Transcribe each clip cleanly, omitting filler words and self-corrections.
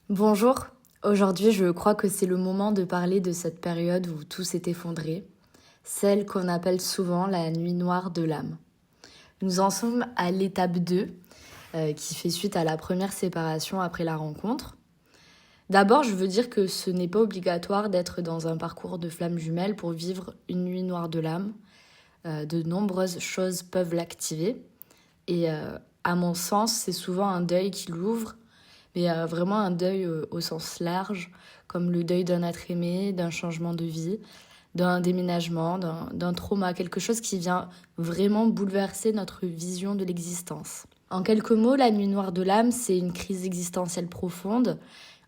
Bonjour, aujourd'hui je crois que c'est le moment de parler de cette période où tout s'est effondré, celle qu'on appelle souvent la nuit noire de l'âme. Nous en sommes à l'étape 2, qui fait suite à la première séparation après la rencontre. D'abord, je veux dire que ce n'est pas obligatoire d'être dans un parcours de flammes jumelles pour vivre une nuit noire de l'âme. De nombreuses choses peuvent l'activer et à mon sens, c'est souvent un deuil qui l'ouvre, mais vraiment un deuil au sens large, comme le deuil d'un être aimé, d'un changement de vie, d'un déménagement, d'un trauma, quelque chose qui vient vraiment bouleverser notre vision de l'existence. En quelques mots, la nuit noire de l'âme, c'est une crise existentielle profonde,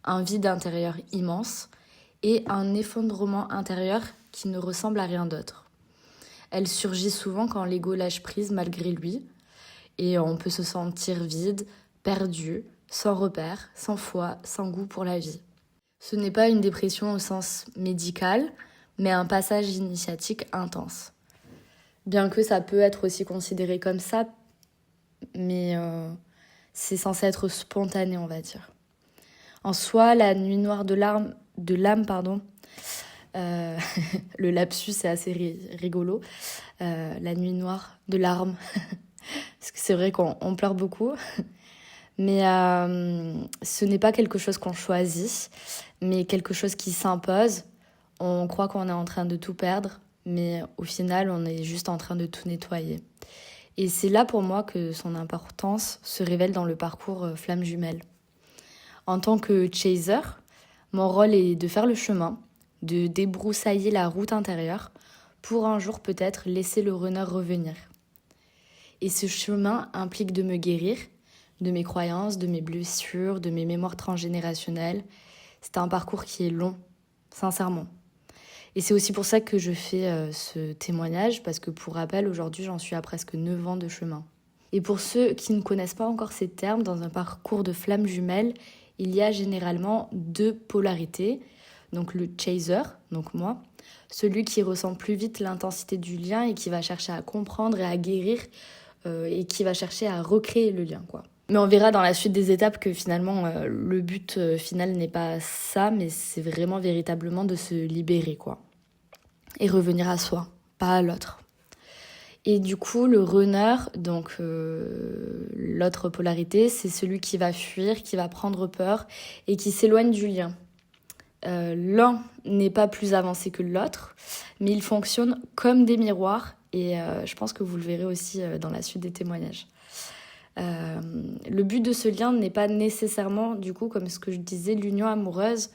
un vide intérieur immense et un effondrement intérieur qui ne ressemble à rien d'autre. Elle surgit souvent quand l'ego lâche prise malgré lui, et on peut se sentir vide, perdu, sans repère, sans foi, sans goût pour la vie. Ce n'est pas une dépression au sens médical, mais un passage initiatique intense. Bien que ça peut être aussi considéré comme ça, mais c'est censé être spontané, on va dire. En soi, la nuit noire de l'âme, euh, le lapsus est assez rigolo. La nuit noire de larmes, parce que c'est vrai qu'on pleure beaucoup. Mais ce n'est pas quelque chose qu'on choisit, mais quelque chose qui s'impose. On croit qu'on est en train de tout perdre, mais au final, on est juste en train de tout nettoyer. Et c'est là pour moi que son importance se révèle dans le parcours Flamme Jumelle. En tant que chaser, mon rôle est de faire le chemin, de débroussailler la route intérieure pour un jour peut-être laisser le runner revenir. Et ce chemin implique de me guérir de mes croyances, de mes blessures, de mes mémoires transgénérationnelles. C'est un parcours qui est long, sincèrement. Et c'est aussi pour ça que je fais ce témoignage, parce que pour rappel, aujourd'hui, j'en suis à presque 9 ans de chemin. Et pour ceux qui ne connaissent pas encore ces termes, dans un parcours de flamme jumelle, il y a généralement 2 polarités. Donc le chaser, donc moi, celui qui ressent plus vite l'intensité du lien et qui va chercher à comprendre et à guérir et qui va chercher à recréer le lien, quoi. Mais on verra dans la suite des étapes que finalement, le but final n'est pas ça, mais c'est vraiment véritablement de se libérer, quoi. Et revenir à soi, pas à l'autre. Et du coup, le runner, donc l'autre polarité, c'est celui qui va fuir, qui va prendre peur et qui s'éloigne du lien. L'un n'est pas plus avancé que l'autre, mais ils fonctionnent comme des miroirs et je pense que vous le verrez aussi dans la suite des témoignages. Le but de ce lien n'est pas nécessairement, du coup, comme ce que je disais, l'union amoureuse,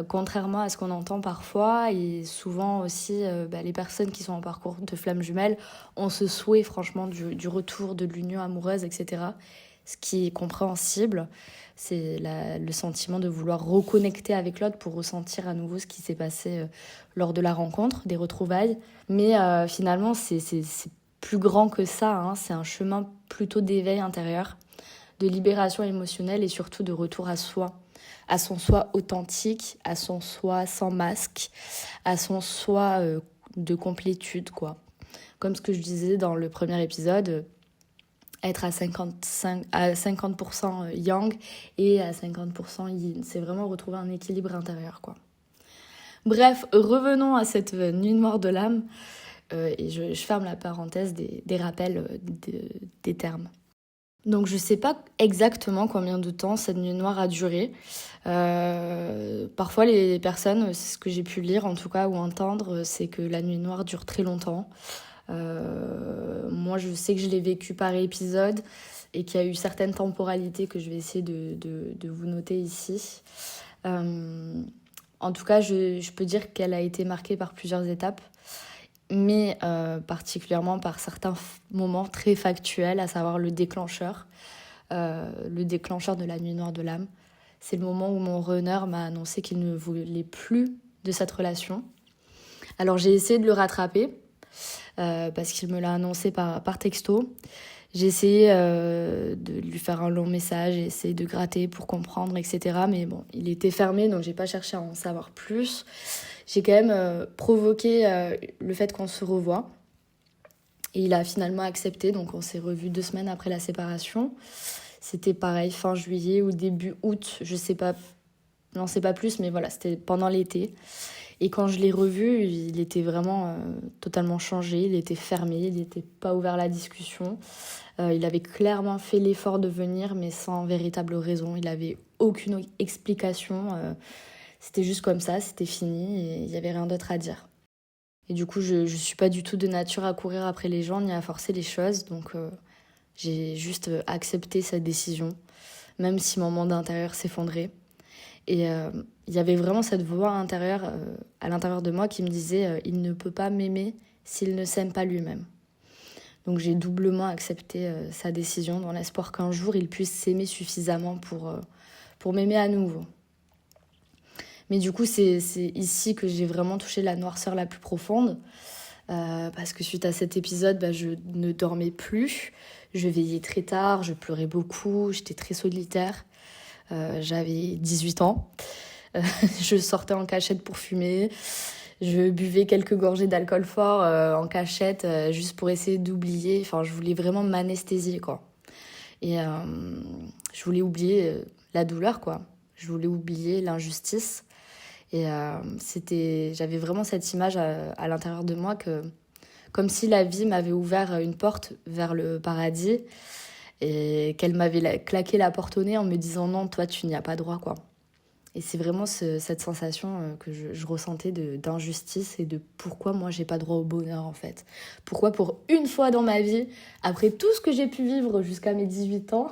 contrairement à ce qu'on entend parfois. Et souvent aussi, les personnes qui sont en parcours de flamme jumelle ont ce souhait, franchement, du retour de l'union amoureuse, etc. Ce qui est compréhensible, c'est le sentiment de vouloir reconnecter avec l'autre pour ressentir à nouveau ce qui s'est passé lors de la rencontre, des retrouvailles. Mais finalement, c'est plus grand que ça, hein. C'est un chemin plutôt d'éveil intérieur, de libération émotionnelle et surtout de retour à soi, à son soi authentique, à son soi sans masque, à son soi de complétude, quoi. Comme ce que je disais dans le premier épisode, être à 50% yang et à 50% yin. C'est vraiment retrouver un équilibre intérieur, quoi. Bref, revenons à cette nuit noire de l'âme. Et je ferme la parenthèse des rappels des termes. Donc je sais pas exactement combien de temps cette nuit noire a duré. Parfois les personnes, c'est ce que j'ai pu lire en tout cas ou entendre, c'est que la nuit noire dure très longtemps. Moi je sais que je l'ai vécu par épisode et qu'il y a eu certaines temporalités que je vais essayer de vous noter ici. En tout cas je peux dire qu'elle a été marquée par plusieurs étapes, mais particulièrement par certains moments très factuels, à savoir le déclencheur de la nuit noire de l'âme. C'est le moment où mon runner m'a annoncé qu'il ne voulait plus de cette relation. Alors j'ai essayé de le rattraper, parce qu'il me l'a annoncé par texto. J'ai essayé de lui faire un long message, j'ai essayé de gratter pour comprendre, etc. Mais bon, il était fermé, donc j'ai pas cherché à en savoir plus. J'ai quand même provoqué le fait qu'on se revoie. Et il a finalement accepté, donc on s'est revus 2 semaines après la séparation. C'était pareil, fin juillet ou début août, je sais pas Je n'en sais pas plus, mais voilà, c'était pendant l'été. Et quand je l'ai revu, il était vraiment totalement changé, il était fermé, il n'était pas ouvert à la discussion. Il avait clairement fait l'effort de venir, mais sans véritable raison. Il n'avait aucune explication. C'était juste comme ça, c'était fini et il n'y avait rien d'autre à dire. Et du coup, je ne suis pas du tout de nature à courir après les gens ni à forcer les choses. Donc, j'ai juste accepté cette décision, même si mon monde intérieur s'effondrait. Et il y avait vraiment cette voix intérieure, à l'intérieur de moi qui me disait il ne peut pas m'aimer s'il ne s'aime pas lui-même. Donc j'ai doublement accepté sa décision dans l'espoir qu'un jour il puisse s'aimer suffisamment pour m'aimer à nouveau. Mais du coup, c'est ici que j'ai vraiment touché la noirceur la plus profonde. Parce que suite à cet épisode, je ne dormais plus. Je veillais très tard, je pleurais beaucoup, j'étais très solitaire. J'avais 18 ans. Je sortais en cachette pour fumer. Je buvais quelques gorgées d'alcool fort en cachette juste pour essayer d'oublier. Enfin, je voulais vraiment m'anesthésier, quoi. Et je voulais oublier la douleur, quoi. Je voulais oublier l'injustice. Et j'avais vraiment cette image à l'intérieur de moi que, comme si la vie m'avait ouvert une porte vers le paradis et qu'elle m'avait claqué la porte au nez en me disant non, toi, tu n'y as pas droit, quoi. Et c'est vraiment cette sensation que je ressentais d'injustice et de pourquoi moi j'ai pas droit au bonheur en fait. Pourquoi pour une fois dans ma vie, après tout ce que j'ai pu vivre jusqu'à mes 18 ans,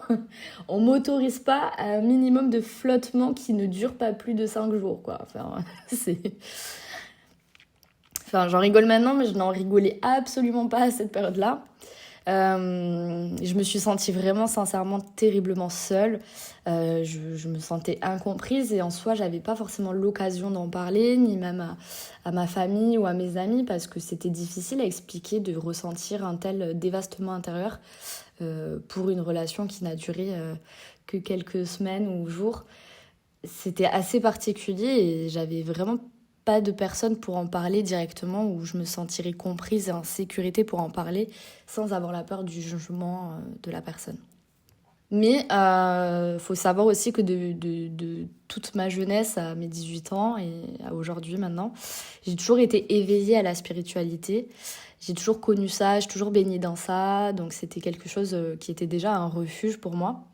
on m'autorise pas à un minimum de flottement qui ne dure pas plus de 5 jours quoi. J'en rigole maintenant mais je n'en rigolais absolument pas à cette période-là. Je me suis sentie vraiment sincèrement terriblement seule. Je me sentais incomprise et en soi j'avais pas forcément l'occasion d'en parler ni même à ma famille ou à mes amis parce que c'était difficile à expliquer de ressentir un tel dévastement intérieur pour une relation qui n'a duré que quelques semaines ou jours. C'était assez particulier et j'avais vraiment pas de personne pour en parler directement où je me sentirais comprise et en sécurité pour en parler sans avoir la peur du jugement de la personne. Mais faut savoir aussi que de toute ma jeunesse à mes 18 ans et à aujourd'hui maintenant, j'ai toujours été éveillée à la spiritualité. J'ai toujours connu ça, j'ai toujours baigné dans ça, donc c'était quelque chose qui était déjà un refuge pour moi.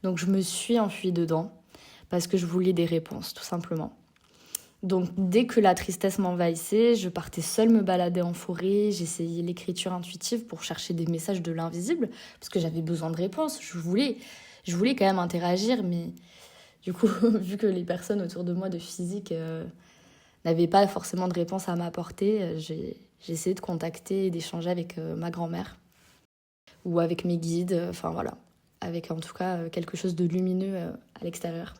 Donc je me suis enfuie dedans parce que je voulais des réponses, tout simplement. Donc dès que la tristesse m'envahissait, je partais seule me balader en forêt, j'essayais l'écriture intuitive pour chercher des messages de l'invisible, parce que j'avais besoin de réponses, je voulais quand même interagir, mais du coup, vu que les personnes autour de moi de physique n'avaient pas forcément de réponse à m'apporter, j'ai essayé de contacter et d'échanger avec ma grand-mère, ou avec mes guides, voilà, avec en tout cas quelque chose de lumineux à l'extérieur.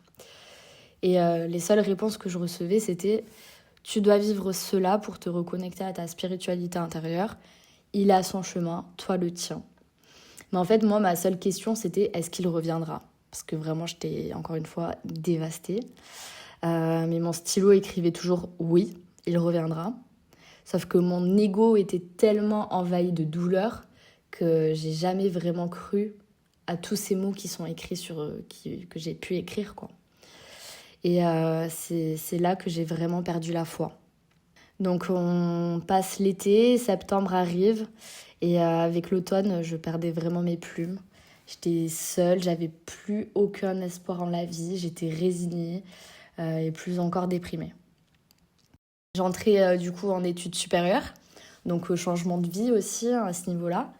Et les seules réponses que je recevais, c'était « Tu dois vivre cela pour te reconnecter à ta spiritualité intérieure. Il a son chemin, toi le tien. » Mais en fait, moi, ma seule question, c'était « Est-ce qu'il reviendra ?» Parce que vraiment, j'étais encore une fois dévastée. Mais mon stylo écrivait toujours « Oui, il reviendra. » Sauf que mon ego était tellement envahi de douleur que j'ai jamais vraiment cru à tous ces mots qui sont écrits que j'ai pu écrire, quoi. Et c'est là que j'ai vraiment perdu la foi. Donc on passe l'été, septembre arrive, et avec l'automne, je perdais vraiment mes plumes. J'étais seule, j'avais plus aucun espoir en la vie, j'étais résignée et plus encore déprimée. J'entrais du coup en études supérieures, donc changement de vie aussi à ce niveau-là.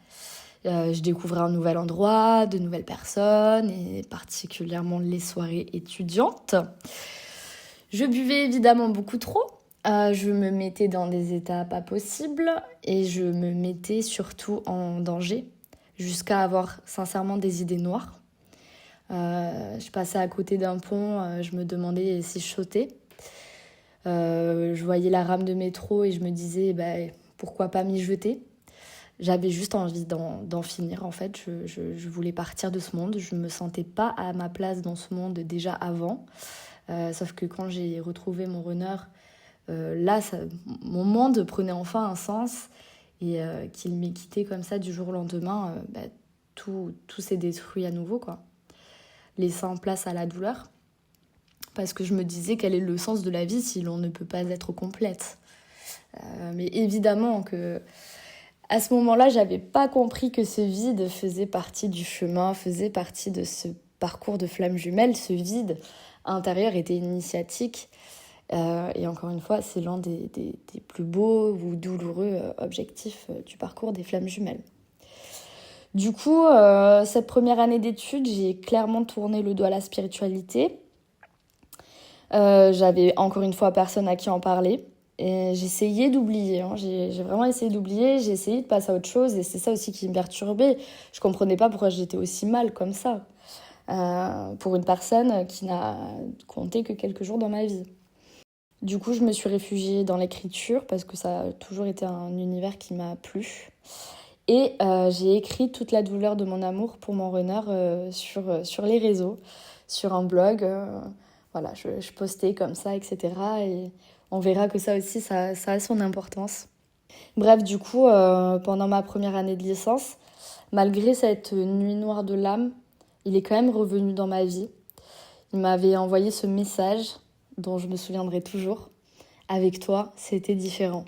Je découvrais un nouvel endroit, de nouvelles personnes, et particulièrement les soirées étudiantes. Je buvais évidemment beaucoup trop, je me mettais dans des états pas possibles et je me mettais surtout en danger jusqu'à avoir sincèrement des idées noires. Je passais à côté d'un pont, je me demandais si je sautais. Je voyais la rame de métro et je me disais pourquoi pas m'y jeter. J'avais juste envie d'en finir en fait, je voulais partir de ce monde, je me sentais pas à ma place dans ce monde déjà avant. Sauf que quand j'ai retrouvé mon runner, mon monde prenait enfin un sens et qu'il m'ait quitté comme ça du jour au lendemain, tout s'est détruit à nouveau, quoi, laissant place à la douleur. parce que je me disais quel est le sens de la vie si l'on ne peut pas être complète. Mais évidemment que à ce moment-là, j'avais pas compris que ce vide faisait partie du chemin, faisait partie de ce parcours de flamme jumelle. Ce vide intérieur était initiatique. Et encore une fois, c'est l'un des plus beaux ou douloureux objectifs du parcours des flammes jumelles. Du coup, cette première année d'études, j'ai clairement tourné le dos à la spiritualité. J'avais encore une fois personne à qui en parler. Et j'essayais d'oublier, hein. J'ai vraiment essayé d'oublier, j'ai essayé de passer à autre chose et c'est ça aussi qui me perturbait. Je comprenais pas pourquoi j'étais aussi mal comme ça pour une personne qui n'a compté que quelques jours dans ma vie. Du coup, je me suis réfugiée dans l'écriture parce que ça a toujours été un univers qui m'a plu. Et j'ai écrit toute la douleur de mon amour pour mon runner sur les réseaux, sur un blog. Voilà, je postais comme ça, etc. Et on verra que ça aussi, ça a son importance. Bref, du coup, pendant ma première année de licence, malgré cette nuit noire de l'âme, il est quand même revenu dans ma vie. Il m'avait envoyé ce message dont je me souviendrai toujours. Avec toi, c'était différent.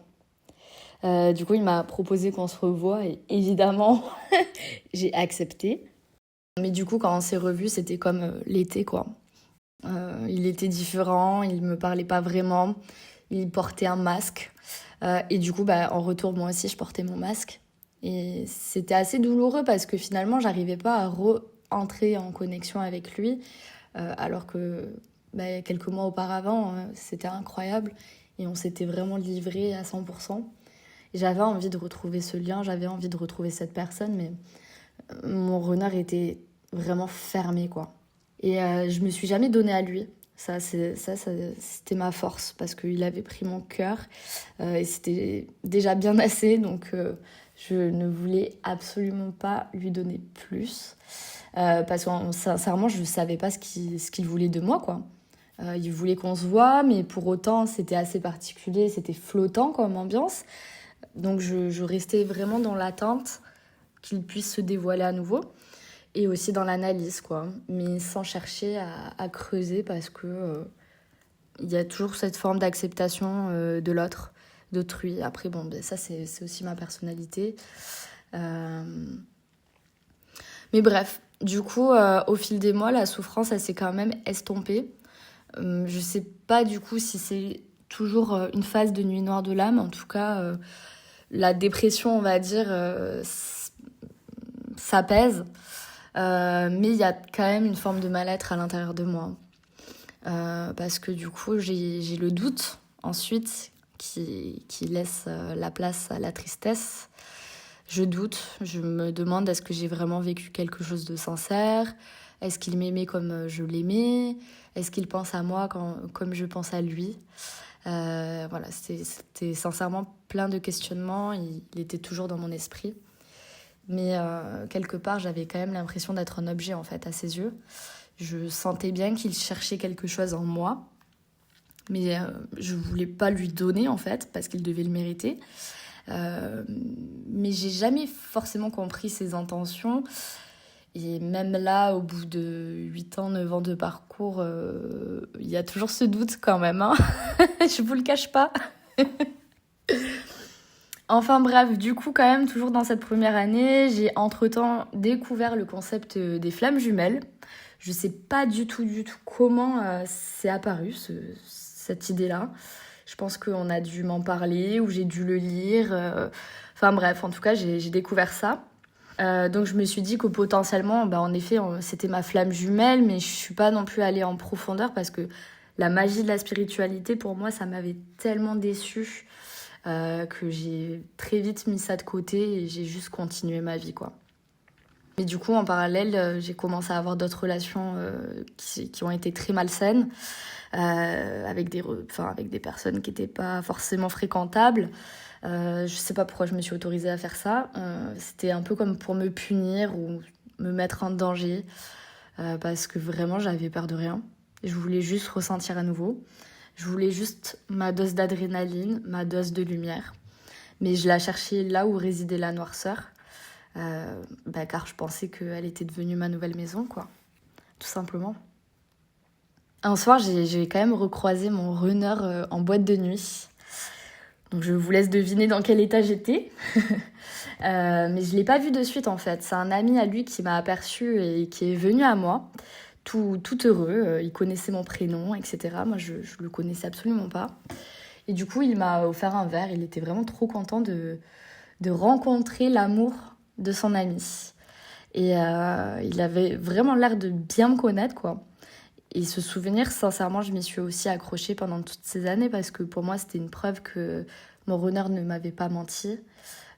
Du coup, il m'a proposé qu'on se revoie et évidemment, j'ai accepté. Mais du coup, quand on s'est revus, c'était comme l'été, quoi. Il était différent, il me parlait pas vraiment, il portait un masque. Et du coup, en retour, moi aussi, je portais mon masque. Et c'était assez douloureux parce que finalement, j'arrivais pas à entrer en connexion avec lui, alors que quelques mois auparavant, c'était incroyable et on s'était vraiment livrés à 100%. Et j'avais envie de retrouver ce lien, j'avais envie de retrouver cette personne, mais mon runner était vraiment fermé, quoi. Et je me suis jamais donnée à lui. Ça, c'était ma force parce qu'il avait pris mon cœur et c'était déjà bien assez, donc je ne voulais absolument pas lui donner plus parce que sincèrement, je ne savais pas ce qu'il voulait de moi, quoi. Il voulait qu'on se voit, mais pour autant, c'était assez particulier, c'était flottant comme ambiance. Donc je restais vraiment dans l'attente qu'il puisse se dévoiler à nouveau. Et aussi dans l'analyse, quoi. Mais sans chercher à creuser parce que il y a toujours cette forme d'acceptation de l'autre, d'autrui. Après, ça, c'est aussi ma personnalité. Mais bref, du coup, au fil des mois, la souffrance, elle s'est quand même estompée. Je sais pas, du coup, si c'est toujours une phase de nuit noire de l'âme. En tout cas, la dépression, on va dire, ça pèse. Mais il y a quand même une forme de mal-être à l'intérieur de moi. Parce que du coup, j'ai le doute ensuite qui laisse la place à la tristesse. Je doute, je me demande est-ce que j'ai vraiment vécu quelque chose de sincère ? Est-ce qu'il m'aimait comme je l'aimais ? Est-ce qu'il pense à moi comme je pense à lui ? Voilà, c'était sincèrement plein de questionnements. Il était toujours dans mon esprit. Mais quelque part, j'avais quand même l'impression d'être un objet, en fait, à ses yeux. Je sentais bien qu'il cherchait quelque chose en moi, mais je voulais pas lui donner, en fait, parce qu'il devait le mériter. Mais j'ai jamais forcément compris ses intentions. Et même là, au bout de 8 ans, 9 ans de parcours, il y a toujours ce doute quand même, hein. Je vous le cache pas. Enfin bref, du coup, quand même, toujours dans cette première année, j'ai entre-temps découvert le concept des flammes jumelles. Je sais pas du tout comment c'est apparu, cette idée-là. Je pense qu'on a dû m'en parler ou j'ai dû le lire. Enfin bref, en tout cas, j'ai découvert ça. Donc je me suis dit que potentiellement, en effet, c'était ma flamme jumelle, mais je suis pas non plus allée en profondeur parce que la magie de la spiritualité, pour moi, ça m'avait tellement déçue. Que j'ai très vite mis ça de côté et j'ai juste continué ma vie, quoi. Et du coup, en parallèle, j'ai commencé à avoir d'autres relations qui ont été très malsaines, avec des personnes qui n'étaient pas forcément fréquentables. Je sais pas pourquoi je me suis autorisée à faire ça. C'était un peu comme pour me punir ou me mettre en danger, parce que vraiment, j'avais peur de rien. Je voulais juste ressentir à nouveau. Je voulais juste ma dose d'adrénaline, ma dose de lumière. Mais je la cherchais là où résidait la noirceur, car je pensais qu'elle était devenue ma nouvelle maison, quoi. Tout simplement. Un soir, j'ai quand même recroisé mon runner en boîte de nuit. Donc je vous laisse deviner dans quel état j'étais. Mais je ne l'ai pas vu de suite en fait. C'est un ami à lui qui m'a aperçu et qui est venu à moi, tout heureux. Il connaissait mon prénom, etc. Moi, je le connaissais absolument pas. Et du coup, il m'a offert un verre. Il était vraiment trop content de rencontrer l'amour de son ami. Et il avait vraiment l'air de bien me connaître, quoi. Et ce souvenir, sincèrement, je m'y suis aussi accrochée pendant toutes ces années parce que pour moi, c'était une preuve que mon runner ne m'avait pas menti,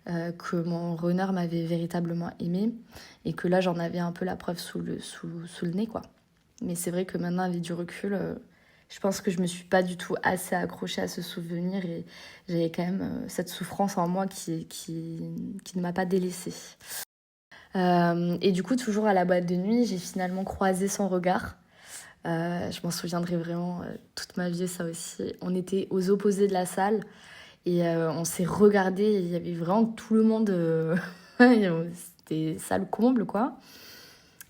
que mon runner m'avait véritablement aimée et que là, j'en avais un peu la preuve sous le nez, quoi. Mais c'est vrai que maintenant, avec du recul, je pense que je me suis pas du tout assez accrochée à ce souvenir et j'avais quand même cette souffrance en moi qui ne m'a pas délaissée. Et du coup, toujours à la boîte de nuit, j'ai finalement croisé son regard. Je m'en souviendrai vraiment toute ma vie, ça aussi. On était aux opposés de la salle et on s'est regardé. Il y avait vraiment tout le monde. C'était salle comble, quoi.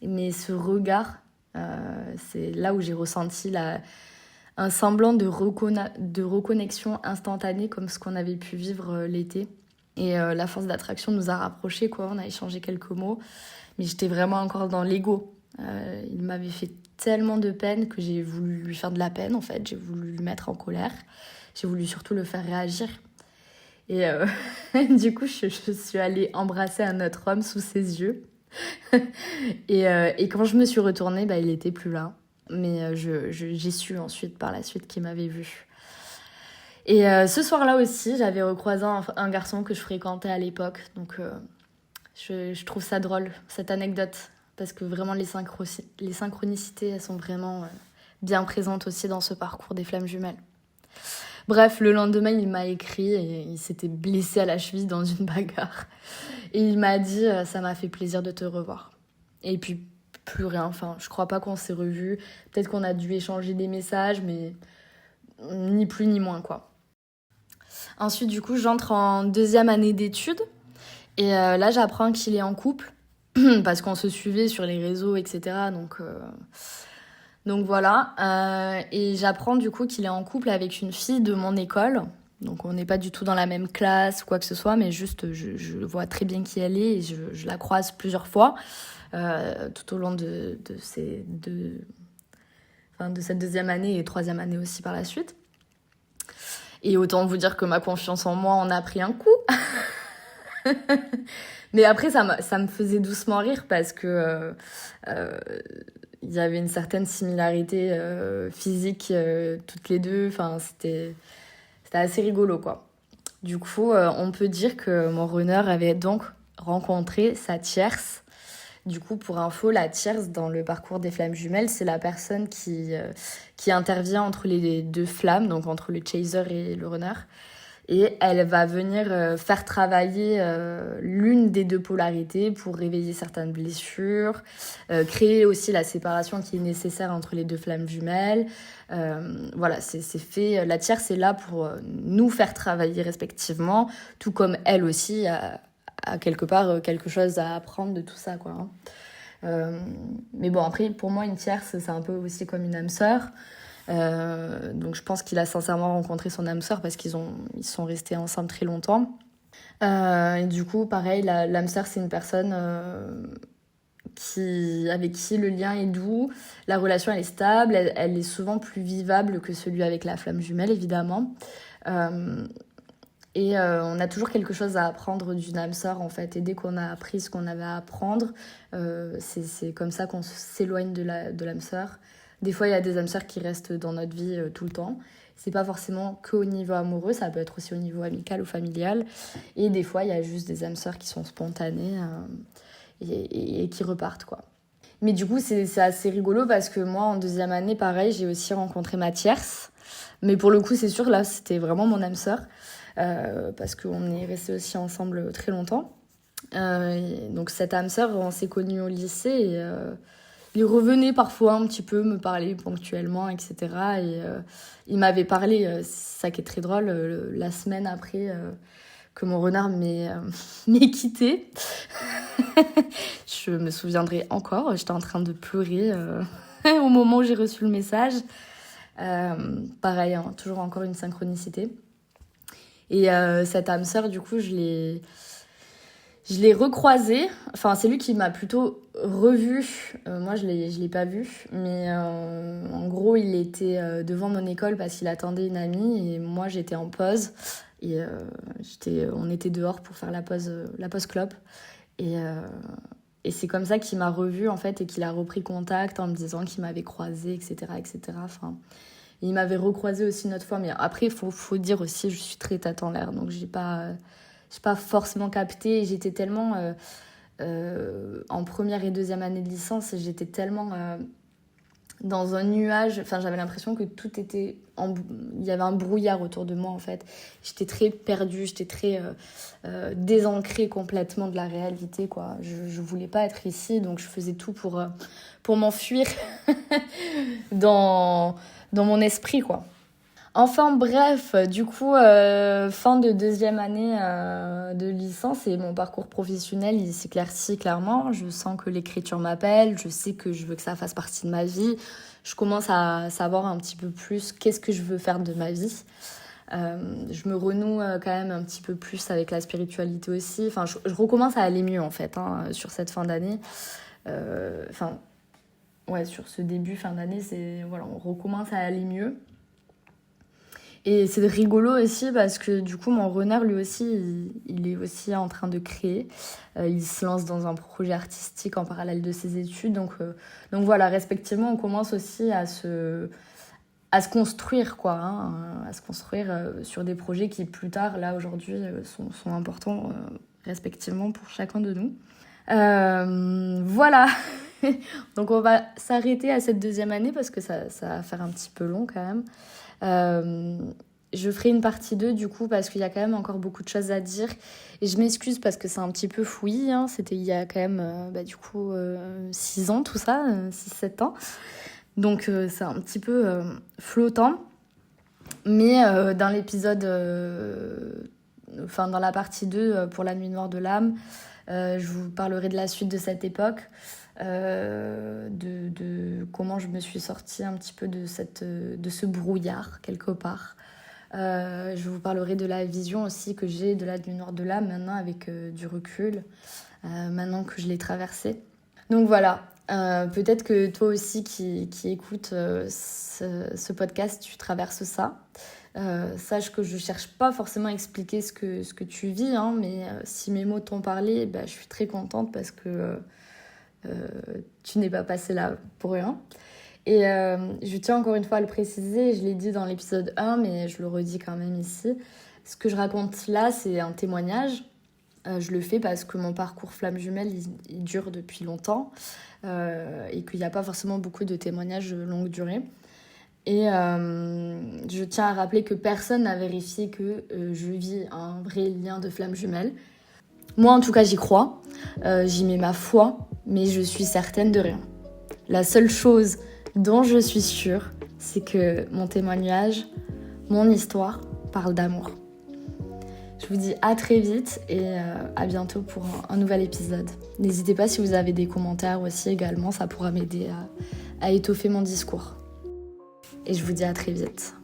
Mais ce regard, c'est là où j'ai ressenti un semblant de reconnexion instantanée comme ce qu'on avait pu vivre l'été. Et la force d'attraction nous a rapprochés, quoi. On a échangé quelques mots. Mais j'étais vraiment encore dans l'ego. Il m'avait fait tellement de peine que j'ai voulu lui faire de la peine, en fait. J'ai voulu lui mettre en colère. J'ai voulu surtout le faire réagir. Et du coup, je suis allée embrasser un autre homme sous ses yeux. Et quand je me suis retournée, il n'était plus là. Mais j'ai su ensuite, par la suite, qu'il m'avait vue. Et ce soir-là aussi, j'avais recroisé un garçon que je fréquentais à l'époque. Donc, je trouve ça drôle, cette anecdote. Parce que vraiment, les synchronicités, elles sont vraiment bien présentes aussi dans ce parcours des flammes jumelles. Bref, le lendemain, il m'a écrit et il s'était blessé à la cheville dans une bagarre. Et il m'a dit « ça m'a fait plaisir de te revoir ». Et puis, plus rien. Enfin, je crois pas qu'on s'est revus. Peut-être qu'on a dû échanger des messages, mais ni plus ni moins, quoi. Ensuite, du coup, j'entre en 2e année d'études. Et là, j'apprends qu'il est en couple. Parce qu'on se suivait sur les réseaux, etc. Donc voilà. Et j'apprends du coup qu'il est en couple avec une fille de mon école. Donc on n'est pas du tout dans la même classe ou quoi que ce soit, mais juste je vois très bien qui elle est et je la croise plusieurs fois tout au long de cette 2e année et 3e année aussi par la suite. Et autant vous dire que ma confiance en moi en a pris un coup. Mais après, ça me faisait doucement rire parce que il y avait une certaine similarité physique toutes les deux. Enfin, c'était assez rigolo, quoi. Du coup, on peut dire que mon runner avait donc rencontré sa tierce. Du coup, pour info, la tierce dans le parcours des flammes jumelles, c'est la personne qui intervient entre les deux flammes, donc entre le chaser et le runner. Et elle va venir faire travailler l'une des deux polarités pour réveiller certaines blessures, créer aussi la séparation qui est nécessaire entre les deux flammes jumelles. Voilà, c'est fait. La tierce est là pour nous faire travailler respectivement, tout comme elle aussi a quelque part quelque chose à apprendre de tout ça, quoi. Mais bon, après, pour moi, une tierce, c'est un peu aussi comme une âme sœur. Donc je pense qu'il a sincèrement rencontré son âme sœur parce ils sont restés ensemble très longtemps. Et du coup, pareil, l'âme sœur, c'est une personne avec qui le lien est doux, la relation elle est stable, elle est souvent plus vivable que celui avec la flamme jumelle, évidemment. Et on a toujours quelque chose à apprendre d'une âme sœur, en fait. Et dès qu'on a appris ce qu'on avait à apprendre, c'est comme ça qu'on s'éloigne de l'âme sœur. Des fois, il y a des âmes sœurs qui restent dans notre vie tout le temps. C'est pas forcément qu'au niveau amoureux, ça peut être aussi au niveau amical ou familial. Et des fois, il y a juste des âmes sœurs qui sont spontanées et qui repartent, quoi. Mais du coup, c'est assez rigolo parce que moi, en 2e année, pareil, j'ai aussi rencontré ma tierce. Mais pour le coup, c'est sûr, là, c'était vraiment mon âme sœur. Parce qu'on est restés aussi ensemble très longtemps. Donc cette âme sœur, on s'est connus au lycée et il revenait parfois un petit peu me parler ponctuellement, etc. Et il m'avait parlé, c'est ça qui est très drôle, la semaine après que mon renard m'ait quitté. Je me souviendrai encore, j'étais en train de pleurer au moment où j'ai reçu le message. Pareil, hein, toujours encore une synchronicité. Et cette âme sœur, du coup, je l'ai recroisé. Enfin, c'est lui qui m'a plutôt revu. Moi, je l'ai pas vu. Mais en gros, il était devant mon école parce qu'il attendait une amie. Et moi, j'étais en pause. Et on était dehors pour faire la pause clope. Et c'est comme ça qu'il m'a revu en fait, et qu'il a repris contact en me disant qu'il m'avait croisé, etc. etc. Enfin, il m'avait recroisé aussi une autre fois. Mais après, il faut dire aussi, je suis très tête en l'air. Donc, j'ai pas forcément capté. J'étais tellement en première et deuxième année de licence, j'étais tellement dans un nuage. Enfin, j'avais l'impression que tout était il y avait un brouillard autour de moi en fait. J'étais très perdue, j'étais très désancrée complètement de la réalité, quoi. Je voulais pas être ici, donc je faisais tout pour m'enfuir dans mon esprit, quoi. Enfin bref, du coup, fin de deuxième année de licence, et mon parcours professionnel, il s'éclaircit clairement. Je sens que l'écriture m'appelle, je sais que je veux que ça fasse partie de ma vie. Je commence à savoir un petit peu plus qu'est-ce que je veux faire de ma vie. Je me renoue quand même un petit peu plus avec la spiritualité aussi. Enfin, je recommence à aller mieux en fait, hein, sur cette fin d'année. Sur ce début, fin d'année, on recommence à aller mieux. Et c'est rigolo aussi parce que du coup, mon renard, lui aussi, il est aussi en train de créer. Il se lance dans un projet artistique en parallèle de ses études. Donc voilà, respectivement, on commence aussi à se construire, quoi, hein, à se construire sur des projets qui, plus tard, là, aujourd'hui, sont importants, respectivement, pour chacun de nous. Voilà. Donc on va s'arrêter à cette deuxième année parce que ça va faire un petit peu long quand même. Je ferai une partie 2 du coup parce qu'il y a quand même encore beaucoup de choses à dire et je m'excuse parce que c'est un petit peu fouillis, hein. C'était il y a quand même 6 ans tout ça, 6-7 ans, donc c'est un petit peu flottant, mais dans l'épisode dans la partie 2 pour la nuit noire de l'âme, je vous parlerai de la suite de cette époque, de comment je me suis sortie un petit peu de ce brouillard quelque part. Je vous parlerai de la vision aussi que j'ai de la nuit noire de l'âme maintenant avec du recul, maintenant que je l'ai traversée. Donc voilà, peut-être que toi aussi qui écoutes ce podcast, tu traverses ça. Sache que je cherche pas forcément à expliquer ce que tu vis, hein, mais si mes mots t'ont parlé, je suis très contente parce que tu n'es pas passé là pour rien. Et je tiens encore une fois à le préciser, je l'ai dit dans l'épisode 1, mais je le redis quand même ici. Ce que je raconte là, c'est un témoignage. Je le fais parce que mon parcours flamme jumelle, il dure depuis longtemps et qu'il n'y a pas forcément beaucoup de témoignages de longue durée. Et je tiens à rappeler que personne n'a vérifié que je vis un vrai lien de flamme jumelle. Moi, en tout cas, j'y crois. J'y mets ma foi, mais je suis certaine de rien. La seule chose dont je suis sûre, c'est que mon témoignage, mon histoire, parle d'amour. Je vous dis à très vite et à bientôt pour un nouvel épisode. N'hésitez pas si vous avez des commentaires aussi également, ça pourra m'aider à étoffer mon discours. Et je vous dis à très vite.